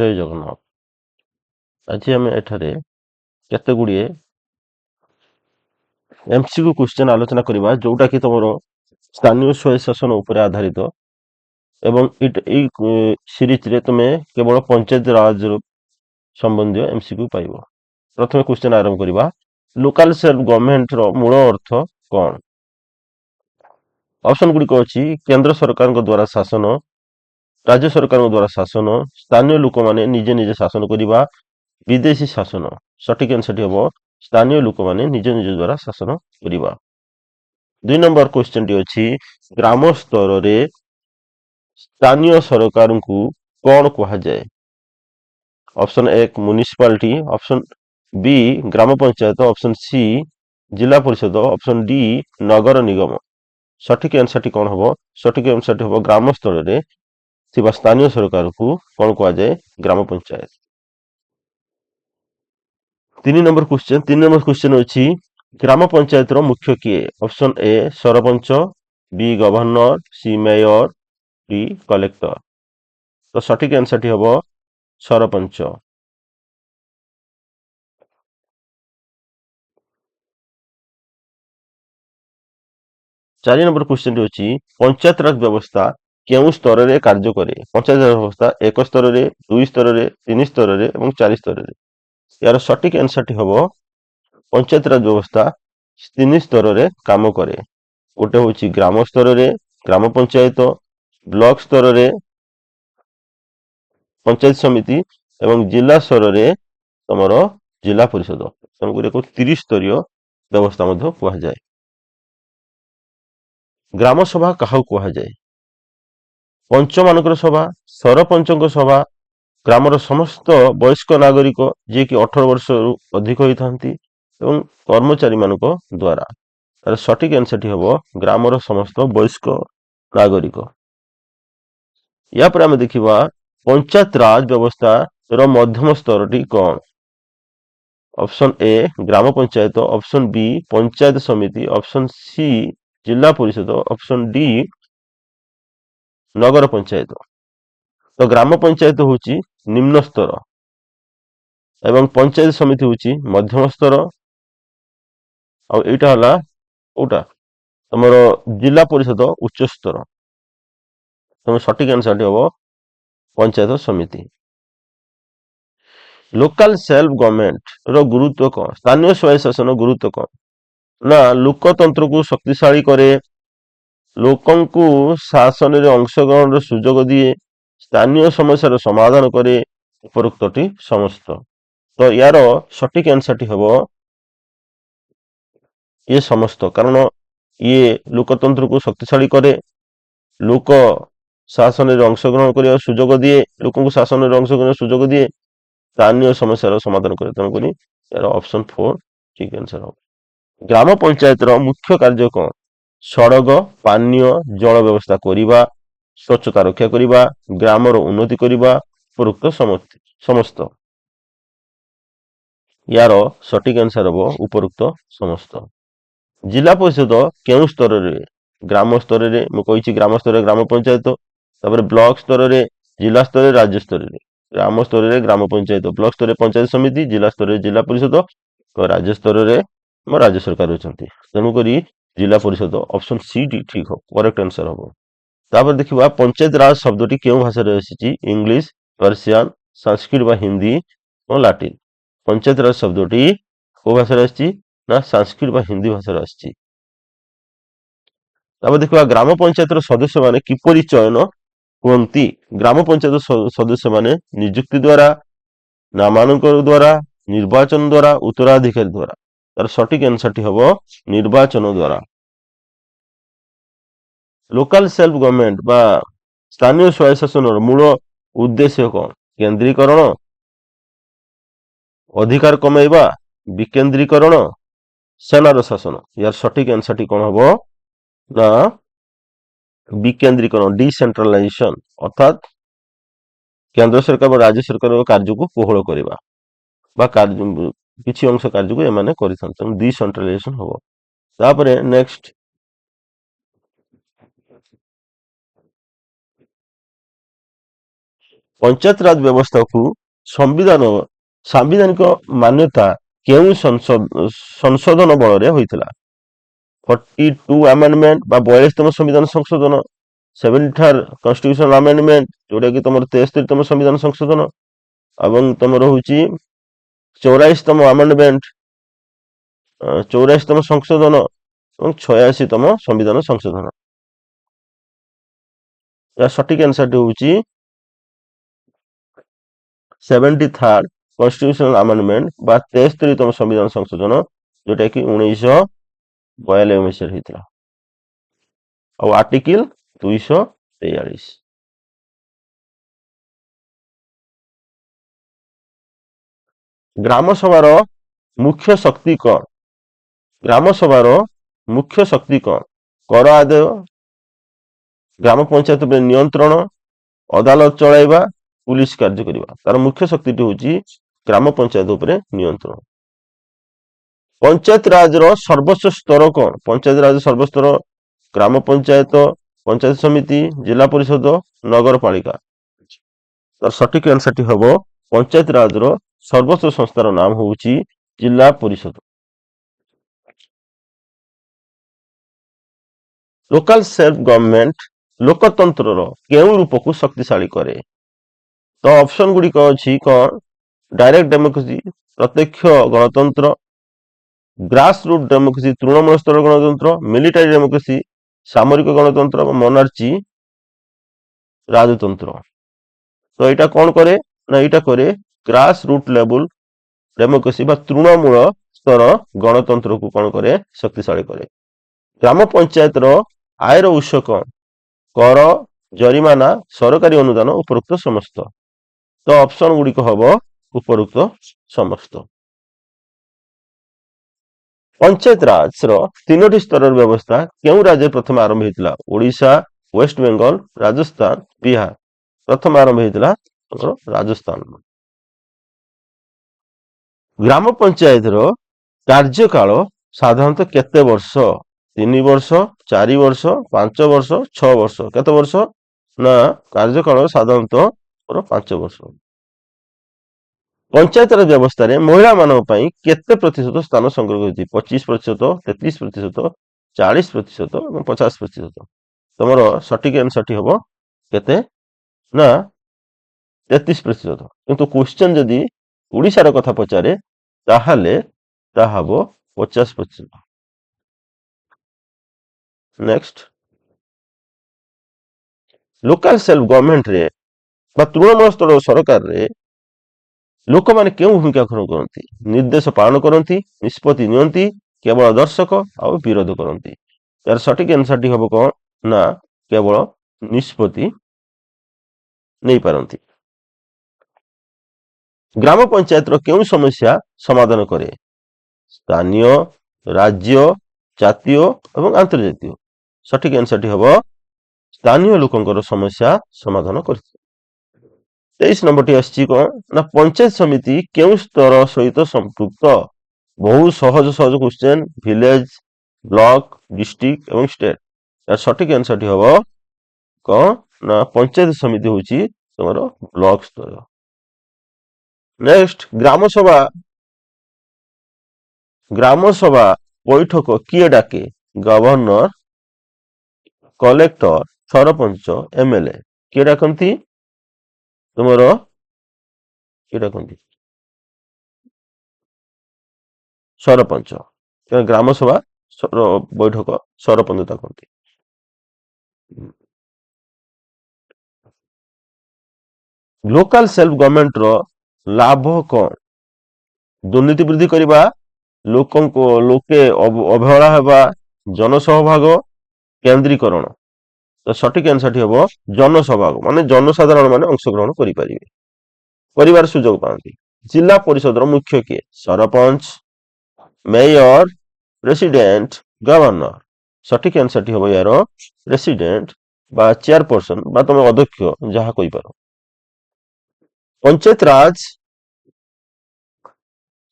ଜୟ ଜଗନ୍ନାଥ। ଆଜି ଆମେ ଏଠାରେ କେତେ ଗୁଡ଼ିଏ MCQ କ୍ୱେଶ୍ଚିନ୍ ଆଲୋଚନା କରିବା, ଯୋଉଟା କି ତମର ସ୍ଥାନୀୟ ସ୍ୱୟ ଶାସନ ଉପରେ ଆଧାରିତ ଏବଂ ଏଇ ସିରିଜରେ ତୁମେ କେବଳ ପଞ୍ଚାୟତ ରାଜ ସମ୍ବନ୍ଧୀୟ MCQ ପାଇବ। ପ୍ରଥମେ କ୍ୱେଶ୍ଚିନ୍ ଆରମ୍ଭ କରିବା। ଲୋକାଲ ସେଲ୍ଫ ଗଭର୍ଣ୍ଣମେଣ୍ଟର ମୂଳ ଅର୍ଥ କ'ଣ? ଅପସନ ଗୁଡ଼ିକ ଅଛି କେନ୍ଦ୍ର ସରକାରଙ୍କ ଦ୍ୱାରା ଶାସନ, ରାଜ୍ୟ ସରକାରଙ୍କ ଦ୍ୱାରା ଶାସନ, ସ୍ଥାନୀୟ ଲୋକମାନେ ନିଜେ ନିଜେ ଶାସନ କରିବା, ବିଦେଶୀ ଶାସନ। ସଠିକ ଆନ୍ସରଟି ହେବ ସ୍ଥାନୀୟ ଲୋକମାନେ ନିଜ ନିଜ ଦ୍ୱାରା ଶାସନ କରିବା। 2 ନମ୍ବର କ୍ୱେଶ୍ଚିନ୍ଟି ଅଛି ଗ୍ରାମ ସ୍ତରରେ ସ୍ଥାନୀୟ ସରକାରଙ୍କୁ କ'ଣ କୁହାଯାଏ? ଅପସନ 1 ମ୍ୟୁନିସିପାଲିଟି, ଅପସନ ବି ଗ୍ରାମ ପଞ୍ଚାୟତ, ଅପସନ ସି ଜିଲ୍ଲା ପରିଷଦ, ଅପସନ ଡି ନଗର ନିଗମ। ସଠିକ ଆନ୍ସରଟି କ'ଣ ହେବ? ସଠିକ ଆନ୍ସରଟି ହେବ ଗ୍ରାମ ସ୍ତରରେ ଥିବା ସ୍ଥାନୀୟ ସରକାରକୁ କ'ଣ କୁହାଯାଏ? ଗ୍ରାମ ପଞ୍ଚାୟତ। 3 ନମ୍ବର କ୍ୱେଶ୍ଚିନ୍ ଅଛି ଗ୍ରାମ ପଞ୍ଚାୟତର ମୁଖ୍ୟ କିଏ? Option A sarpanch, B governor, C mayor, D collector. ତ ସଠିକ ଆନ୍ସରଟି ହେବ ସରପଞ୍ଚ। 4 ନମ୍ବର କ୍ୱେଶ୍ଚିନ୍ଟି ଅଛି ପଞ୍ଚାୟତ ରାଜ ବ୍ୟବସ୍ଥା କେଉଁ ସ୍ତରରେ କାର୍ଯ୍ୟ କରେ? ପଞ୍ଚାୟତ ରାଜ ବ୍ୟବସ୍ଥା 1 ସ୍ତରରେ, 2 ସ୍ତରରେ, 3 ସ୍ତରରେ ଏବଂ 4 ସ୍ତରରେ। ଏହାର ସଠିକ ଆନ୍ସରଟି ହେବ ପଞ୍ଚାୟତ ରାଜ ବ୍ୟବସ୍ଥା 3 ସ୍ତରରେ କାମ କରେ। ଗୋଟେ ହେଉଛି ଗ୍ରାମ ସ୍ତରରେ ଗ୍ରାମ ପଞ୍ଚାୟତ, ବ୍ଲକ ସ୍ତରରେ ପଞ୍ଚାୟତ ସମିତି ଏବଂ ଜିଲ୍ଲା ସ୍ତରରେ ତମର ଜିଲ୍ଲା ପରିଷଦ। ତେଣୁକରି ଏକୁ 30 ସ୍ତରୀୟ ବ୍ୟବସ୍ଥା ମଧ୍ୟ କୁହାଯାଏ। ଗ୍ରାମ ସଭା କାହାକୁ କୁହାଯାଏ? ପଞ୍ଚମାନଙ୍କର ସଭା, ସରପଞ୍ଚଙ୍କ ସଭା, ଗ୍ରାମର ସମସ୍ତ ବୟସ୍କ ନାଗରିକ ଯିଏକି 18 ବର୍ଷରୁ ଅଧିକ ହୋଇଥାନ୍ତି ଏବଂ କର୍ମଚାରୀମାନଙ୍କ ଦ୍ୱାରା। ତାର ସଠିକ ଆନ୍ସରଟି ହେବ ଗ୍ରାମର ସମସ୍ତ ବୟସ୍କ ନାଗରିକ। ୟା ପରେ ଆମେ ଦେଖିବା ପଞ୍ଚାୟତ ରାଜ ବ୍ୟବସ୍ଥାର ମଧ୍ୟମ ସ୍ତରଟି କ'ଣ? ଅପସନ ଏ ଗ୍ରାମ ପଞ୍ଚାୟତ, ଅପସନ ବି ପଞ୍ଚାୟତ ସମିତି, ଅପସନ ସି ଜିଲ୍ଲା ପରିଷଦ, ଅପସନ ଡି ନଗର ପଞ୍ଚାୟତ। ତ ଗ୍ରାମ ପଞ୍ଚାୟତ ହେଉଛି ନିମ୍ନ ସ୍ତର ଏବଂ ପଞ୍ଚାୟତ ସମିତି ହେଉଛି ମଧ୍ୟମ ସ୍ତର, ଆଉ ଏଇଟା ହେଲା କୋଉଟା ତମର ଜିଲ୍ଲା ପରିଷଦ ଉଚ୍ଚ ସ୍ତର। ତେଣୁ ସଠିକ ଆନ୍ସରଟି ହେବ ପଞ୍ଚାୟତ ସମିତି। ଲୋକାଲ ସେଲ୍ଫ ଗଭର୍ଣ୍ଣମେଣ୍ଟ ର ଗୁରୁତ୍ୱ କ'ଣ? ସ୍ଥାନୀୟ ସ୍ୱୟ ଶାସନ ଗୁରୁତ୍ୱ କ'ଣ? ନା ଲୋକତନ୍ତ୍ରକୁ ଶକ୍ତିଶାଳୀ କରେ, ଲୋକଙ୍କୁ ଶାସନରେ ଅଂଶଗ୍ରହଣର ସୁଯୋଗ ଦିଏ, ସ୍ଥାନୀୟ ସମସ୍ୟାର ସମାଧାନ କରେ, ଉପରୋକ୍ତଟି ସମସ୍ତ। ତ ୟାର ସଠିକ ଆନ୍ସରଟି ହେବ ଇଏ ସମସ୍ତ, କାରଣ ଇଏ ଲୋକତନ୍ତ୍ରକୁ ଶକ୍ତିଶାଳୀ କରେ, ଲୋକ ଶାସନରେ ଅଂଶଗ୍ରହଣ କରିବାର ସୁଯୋଗ ଦିଏ, ଲୋକଙ୍କୁ ଶାସନରେ ଅଂଶଗ୍ରହଣ ସୁଯୋଗ ଦିଏ, ସ୍ଥାନୀୟ ସମସ୍ୟାର ସମାଧାନ କରେ। ତେଣୁକରି ଏହାର ଅପସନ 4 ଠିକ ଆନ୍ସର ହେବ। ଗ୍ରାମ ପଞ୍ଚାୟତର ମୁଖ୍ୟ କାର୍ଯ୍ୟ କ'ଣ? ସଡ଼କ, ପାନୀୟ ଜଳ ବ୍ୟବସ୍ଥା କରିବା, ସ୍ୱଚ୍ଛତା ରକ୍ଷା କରିବା, ଗ୍ରାମର ଉନ୍ନତି କରିବା, ଉପରୋକ୍ତ ସମସ୍ତ। ୟାର ସଠିକ ଆନ୍ସର ହେବ ଉପରୋକ୍ତ ସମସ୍ତ। ଜିଲ୍ଲା ପରିଷଦ କେଉଁ ସ୍ତରରେ? ଗ୍ରାମ ସ୍ତରରେ, ମୁଁ କହିଛି ଗ୍ରାମ ସ୍ତରରେ ଗ୍ରାମ ପଞ୍ଚାୟତ, ତାପରେ ବ୍ଲକ ସ୍ତରରେ, ଜିଲ୍ଲା ସ୍ତରରେ, ରାଜ୍ୟ ସ୍ତରରେ। ଗ୍ରାମ ସ୍ତରରେ ଗ୍ରାମ ପଞ୍ଚାୟତ, ବ୍ଲକ ସ୍ତରରେ ପଞ୍ଚାୟତ ସମିତି, ଜିଲ୍ଲା ସ୍ତରରେ ଜିଲ୍ଲା ପରିଷଦ, ରାଜ୍ୟ ସ୍ତରରେ ରାଜ୍ୟ ସରକାର ଅଛନ୍ତି। ତେଣୁକରି ଜିଲ୍ଲା ପରିଷଦ ଅପସନ ସି ଡି ଠିକ ହବ, କରେକ୍ଟ ଆନ୍ସର ହବ। ତାପରେ ଦେଖିବା ପଞ୍ଚାୟତ ରାଜ ଶବ୍ଦଟି କେଉଁ ଭାଷାରେ ଆସିଛି? ଇଂଲିଶ, ପର୍ସିଆନ, ସାଂସ୍କ୍ରିଟ ବା ହିନ୍ଦୀ ଏବଂ ଲାଟିନ। ପଞ୍ଚାୟତ ରାଜ ଶବ୍ଦଟି କୋଉ ଭାଷାରେ ଆସିଛି? ନା ସାଂସ୍କ୍ରିଟ ବା ହିନ୍ଦୀ ଭାଷାରେ ଆସିଛି। ତାପରେ ଦେଖିବା ଗ୍ରାମ ପଞ୍ଚାୟତର ସଦସ୍ୟମାନେ କିପରି ଚୟନ ହୁଅନ୍ତି? ଗ୍ରାମ ପଞ୍ଚାୟତ ସଦସ୍ୟମାନେ ନିଯୁକ୍ତି ଦ୍ୱାରା, ନାମାଙ୍କନ ଦ୍ୱାରା, ନିର୍ବାଚନ ଦ୍ୱାରା, ଉତ୍ତରାଧିକାରୀ ଦ୍ୱାରା। ତାର ସଠିକ ଆନ୍ସରଟି ହେବ ନିର୍ବାଚନ ଦ୍ୱାରା। ଲୋକାଲ ସେଲ୍ଫ ଗଭର୍ଣ୍ଣମେଣ୍ଟ ବା ସ୍ଥାନୀୟ ସ୍ୱୟ ଶାସନର ମୂଳ ଉଦ୍ଦେଶ୍ୟ କ'ଣ? କେନ୍ଦ୍ରୀକରଣ, ଅଧିକାର କମାଇବା, ବିକେନ୍ଦ୍ରୀକରଣ, ସେନାର ଶାସନ। ୟାର ସଠିକ ଆନ୍ସରଟି କ'ଣ ହବ? ନା ବିକେନ୍ଦ୍ରୀକରଣ, ଡିସେଣ୍ଟ୍ରାଲାଇଜେସନ, ଅର୍ଥାତ କେନ୍ଦ୍ର ସରକାର ବା ରାଜ୍ୟ ସରକାରଙ୍କ କାର୍ଯ୍ୟକୁ କୋହଳ କରିବା ବା କିଛି ଅଂଶ କାର୍ଯ୍ୟକୁ ଏମାନେ କରିଥାନ୍ତି। ତେଣୁ ଡିସେଣ୍ଟ୍ରାଲାଇଜେସନ ହବ। ତାପରେ ନେକ୍ସଟ ପଞ୍ଚାୟତ ରାଜ ବ୍ୟବସ୍ଥାକୁ ସାମ୍ବିଧାନିକ ମାନ୍ୟତା କେଉଁ ସଂଶୋଧନ ବଳରେ ହୋଇଥିଲା? 42 ଆମେଣ୍ଡମେଣ୍ଟ ବା 42ତମ ସମ୍ବିଧାନ ସଂଶୋଧନ, 73rd କନଷ୍ଟିଟ୍ୟୁସନାଲ ଆମେଣ୍ଡମେଣ୍ଟ ଯୋଉଟା କି ତମର 73ତମ ସମ୍ବିଧାନ ସଂଶୋଧନ, ଏବଂ ତମର ହଉଛି 84ତମ ଆମେଣ୍ଡମେଣ୍ଟ 84ତମ ସଂଶୋଧନ ଏବଂ 86ତମ ସମ୍ବିଧାନ ସଂଶୋଧନ। ଏହା ସଠିକ ଆନ୍ସରଟି ହଉଛି 73rd କନଷ୍ଟିଟ୍ୟୁସନାଲ ଆମେଣ୍ଡମେଣ୍ଟ ବା 73ତମ ସମ୍ବିଧାନ ସଂଶୋଧନ, ଯୋଉଟା କି 1942 ମସିହାରେ ହେଇଥିଲା। ଆଉ ଆର୍ଟିକିଲ 243। ଗ୍ରାମ ସଭାର ମୁଖ୍ୟ ଶକ୍ତି କଣ? ଗ୍ରାମ ସଭାର ମୁଖ୍ୟ ଶକ୍ତି କଣ? କର ଆଦାୟ, ଗ୍ରାମ ପଞ୍ଚାୟତ ଉପରେ ନିୟନ୍ତ୍ରଣ, ଅଦାଲତ ଚଳାଇବା, ପୁଲିସ କାର୍ଯ୍ୟ କରିବା। ତାର ମୁଖ୍ୟ ଶକ୍ତିଟି ହଉଛି ଗ୍ରାମ ପଞ୍ଚାୟତ ଉପରେ ନିୟନ୍ତ୍ରଣ। ପଞ୍ଚାୟତ ରାଜର ସର୍ବୋଚ୍ଚ ସ୍ତର କଣ? ପଞ୍ଚାୟତ ରାଜ ସର୍ବସ୍ତର ଗ୍ରାମ ପଞ୍ଚାୟତ, ପଞ୍ଚାୟତ ସମିତି, ଜିଲ୍ଲା ପରିଷଦ, ନଗରପାଳିକା। ତାର ସଠିକ ଆନ୍ସରଟି ହବ ପଞ୍ଚାୟତ ରାଜର ସର୍ବୋଚ୍ଚ ସଂସ୍ଥାର ନାମ ହଉଛି ଜିଲ୍ଲା ପରିଷଦ। ଲୋକାଲ ସେଲ୍ଫ ଗଭର୍ଣ୍ଣମେଣ୍ଟ ଲୋକତନ୍ତ୍ରର କେଉଁ ରୂପକୁ ଶକ୍ତିଶାଳୀ କରେ? ତ ଅପସନ ଗୁଡିକ ଅଛି କଣ? ଡାଇରେକ୍ଟ ଡେମୋକ୍ରେସି ପ୍ରତ୍ୟକ୍ଷ ଗଣତନ୍ତ୍ର, ଗ୍ରାସ ରୁଟ ଡେମୋକ୍ରେସି ତୃଣମୂଳ ସ୍ତର ଗଣତନ୍ତ୍ର, ମିଲିଟାରୀ ଡେମୋକ୍ରେସି ସାମରିକ ଗଣତନ୍ତ୍ର ଏବଂ ମୋନାର୍ଚି ରାଜତନ୍ତ୍ର। ତ ଏଇଟା କଣ କରେ ନା ଏଇଟା କରେ ଗ୍ରାସ ରୁଟ ଲେବୁଲ ଡେମୋକ୍ରେସି ବା ତୃଣମୂଳ ସ୍ତର ଗଣତନ୍ତ୍ରକୁ କଣ କରେ? ଶକ୍ତିଶାଳୀ କରେ। ଗ୍ରାମ ପଞ୍ଚାୟତର ଆୟର ଉତ୍ସ କଣ? କର, ଜରିମାନା, ସରକାରୀ ଅନୁଦାନ, ଉପରୋକ୍ତ ସମସ୍ତ। ତ ଅପସନ ଗୁଡିକ ହବ ଉପରୋକ୍ତ ସମସ୍ତ। ପଞ୍ଚାୟତ ରାଜର 3ଟି ସ୍ତରର ବ୍ୟବସ୍ଥା କେଉଁ ରାଜ୍ୟରେ ପ୍ରଥମେ ଆରମ୍ଭ ହୋଇଥିଲା? ଓଡ଼ିଶା, ୱେଷ୍ଟବେଙ୍ଗଲ, ରାଜସ୍ଥାନ, ବିହାର। ପ୍ରଥମେ ଆରମ୍ଭ ହୋଇଥିଲା ରାଜସ୍ଥାନ। ଗ୍ରାମ ପଞ୍ଚାୟତର କାର୍ଯ୍ୟକାଳ ସାଧାରଣତଃ କେତେ ବର୍ଷ? 3 ବର୍ଷ, 4 ବର୍ଷ, 5 ବର୍ଷ, 6 ବର୍ଷ। କେତେ ବର୍ଷ? ନା କାର୍ଯ୍ୟକାଳ ସାଧାରଣତଃ 5 ବର୍ଷ। ପଞ୍ଚାୟତ ରାଜ ବ୍ୟବସ୍ଥାରେ ମହିଳାମାନଙ୍କ ପାଇଁ କେତେ ପ୍ରତିଶତ ସ୍ଥାନ ସଂଗ୍ରହ ହୋଇଛି? 25%, 33%, 40% ଏବଂ 50%। ତମର ସଠିକ ଆନ୍ସରଟି ହବ କେତେ? ନା 33%। କିନ୍ତୁ କ୍ୱେଶ୍ଚନ ଯଦି ଓଡ଼ିଶାର କଥା ପଚାରେ ତାହେଲେ ତାହା ହବ 50%। ନେକ୍ସଟ, ଲୋକାଲ ସେଲ୍ଫ ଗଭର୍ଣ୍ଣମେଣ୍ଟରେ ବା ତୃଣମୂଳ ସ୍ତର ସରକାରରେ ଲୋକମାନେ କେଉଁ ଭୂମିକା ଗ୍ରହଣ କରନ୍ତି? ନିର୍ଦ୍ଦେଶ ପାଳନ କରନ୍ତି, ନିଷ୍ପତ୍ତି ନିଅନ୍ତି, କେବଳ ଦର୍ଶକ ଆଉ ବିରୋଧ କରନ୍ତି। ଏହାର ସଠିକ ଆନ୍ସରଟି ହବ କଣ? ନା କେବଳ ନିଷ୍ପତ୍ତି ନେଇପାରନ୍ତି। ଗ୍ରାମ ପଞ୍ଚାୟତର କେଉଁ ସମସ୍ୟା ସମାଧାନ କରେ? ସ୍ଥାନୀୟ, ରାଜ୍ୟ, ଜାତୀୟ ଏବଂ ଆନ୍ତର୍ଜାତୀୟ। ସଠିକ ଆନ୍ସରଟି ହବ ସ୍ଥାନୀୟ ଲୋକଙ୍କର ସମସ୍ୟା ସମାଧାନ କରିଥାଏ। 23 ନମ୍ବରଟି ଆସିଛି କଣ? ନା ପଞ୍ଚାୟତ ସମିତି କେଉଁ ସ୍ତର ସହିତ ସମ୍ପୃକ୍ତ? ବହୁ ସହଜ କ୍ୱେଶ୍ଚନ। ଭିଲେଜ, ବ୍ଲକ, ଡିଷ୍ଟ୍ରିକ୍ଟ ଏବଂ ଷ୍ଟେଟ। ତାର ସଠିକ ଆନ୍ସରଟି ହବ କଣ? ନା ପଞ୍ଚାୟତ ସମିତି ହଉଛି ତମର ବ୍ଲକ ସ୍ତର। ନେକ୍ସଟ, ଗ୍ରାମ ସଭା ବୈଠକ କିଏ ଡାକେ? Governor, collector, sarpanch, MLA. କିଏ ଡାକନ୍ତି? ତୁମର କିଏ ଡାକନ୍ତି? ସରପଞ୍ଚ। ଗ୍ରାମ ସଭା ବୈଠକ ସରପଞ୍ଚ ଡାକନ୍ତି। ଲୋକାଲ ସେଲ୍ଫ ଗଭର୍ଣ୍ଣମେଣ୍ଟର ଲାଭ କଣ? ଦୁର୍ନୀତି ବୃଦ୍ଧି କରିବା, ଲୋକେ ଅବହେଳା ହେବା, ଜନସହଭାଗ, କେନ୍ଦ୍ରୀକରଣ। ତ ସଠିକ ଆନ୍ସରଟି ହବ ଜନସଭାଗ, ମାନେ ଜନସାଧାରଣ ମାନେ ଅଂଶଗ୍ରହଣ କରିପାରିବେ, କରିବାର ସୁଯୋଗ ପାଆନ୍ତି। ଜିଲ୍ଲା ପରିଷଦର ମୁଖ୍ୟ କିଏ? Sarpanch, mayor, president, governor. ସଠିକ ଆନ୍ସରଟି ହବ ଏହାର ପ୍ରେସିଡେଣ୍ଟ ବା ଚେୟାରପର୍ସନ ବା ତମେ ଅଧ୍ୟକ୍ଷ ଯାହା କହିପାର। ପଞ୍ଚାୟତ ରାଜ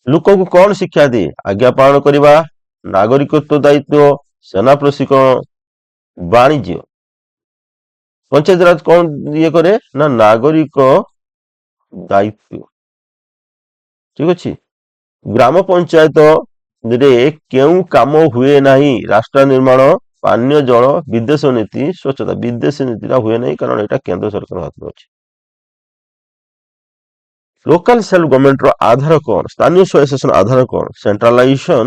ଲୋକଙ୍କୁ କଣ ଶିକ୍ଷା ଦିଏ? ଆଜ୍ଞା ପାଳନ କରିବା, ନାଗରିକତ୍ୱ ଦାୟିତ୍ୱ, ସେନା ପ୍ରଶିକ୍ଷଣ, ବାଣିଜ୍ୟ। ପଞ୍ଚାୟତରାଜ କଣ ଇଏ କରେ ନା ନାଗରିକ ଦାୟିତ୍ୱ। ଠିକ ଅଛି। ଗ୍ରାମ ପଞ୍ଚାୟତରେ କେଉଁ କାମ ହୁଏ ନାହିଁ? ରାସ୍ତା ନିର୍ମାଣ, ପାନୀୟ ଜଳ, ବିଦେଶ ନୀତି, ସ୍ୱଚ୍ଛତା। ବିଦେଶ ନୀତିଟା ହୁଏ ନାହିଁ କାରଣ ଏଇଟା କେନ୍ଦ୍ର ସରକାର ହାତରେ ଅଛି। ଲୋକାଲ ସେଲ୍ଫ ଗଭର୍ଣ୍ଣମେଣ୍ଟର ଆଧାର କଣ? ସ୍ଥାନୀୟ ସ୍ୱୟ ଶାସନ ଆଧାର କଣ? ସେଣ୍ଟ୍ରାଲାଇଜେସନ,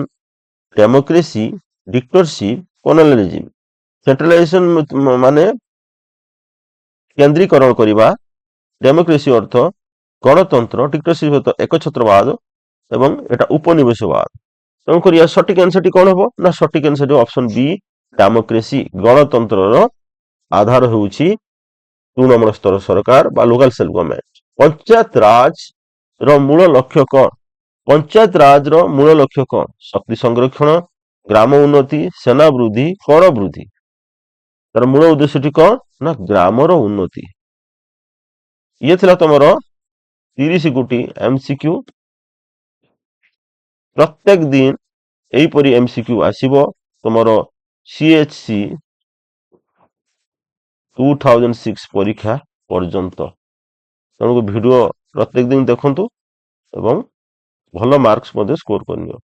ଡେମୋକ୍ରେସି, ଡିକ୍ଟରସିପ୍, କଲୋନିଆଲିଜିମ୍। ସେଣ୍ଟ୍ରାଲାଇଜେସନ ମାନେ କେନ୍ଦ୍ରୀକରଣ କରିବା, ଡେମୋକ୍ରେସି ଅର୍ଥ ଗଣତନ୍ତ୍ର, ଡିକ୍ଟରସିପ୍ ଅର୍ଥ ଏକଛତ୍ରବାଦ ଏବଂ ଏଟା ଉପନିବେଶବାଦ। ତେଣୁକରି ୟା ସଠିକ ଆନ୍ସରଟି କଣ ହବ? ନା ସଠିକ ଆନ୍ସରଟି ଅପସନ ବି ଡେମୋକ୍ରେସି। ଗଣତନ୍ତ୍ରର ଆଧାର ହେଉଛି ତୃଣମୂଳ ସ୍ତର ସରକାର ବା ଲୋକାଲ ସେଲ୍ଫ ଗଭର୍ଣ୍ଣମେଣ୍ଟ। ପଞ୍ଚାୟତ ରାଜର ମୂଳ ଲକ୍ଷ୍ୟ କଣ? ପଞ୍ଚାୟତ ରାଜର ମୂଳ ଲକ୍ଷ୍ୟ କଣ? ଶକ୍ତି ସଂରକ୍ଷଣ, ଗ୍ରାମ ଉନ୍ନତି, ସେନା ବୃଦ୍ଧି, କର ବୃଦ୍ଧି। ତାର ମୂଳ ଉଦ୍ଦେଶ୍ୟଟି କଣ? ନା ଗ୍ରାମର ଉନ୍ନତି। ଇଏ ଥିଲା ତମର 30 ଗୋଟି MCQ। ପ୍ରତ୍ୟେକ ଦିନ ଏହିପରି MCQ ଆସିବ ତମର CHC 2006 ପରୀକ୍ଷା ପର୍ଯ୍ୟନ୍ତ। ତେଣୁ ଭିଡିଓ ପ୍ରତ୍ୟେକ ଦିନ ଦେଖନ୍ତୁ ଏବଂ ଭଲ ମାର୍କସ ମଧ୍ୟ ସ୍କୋର କରିନିଅ।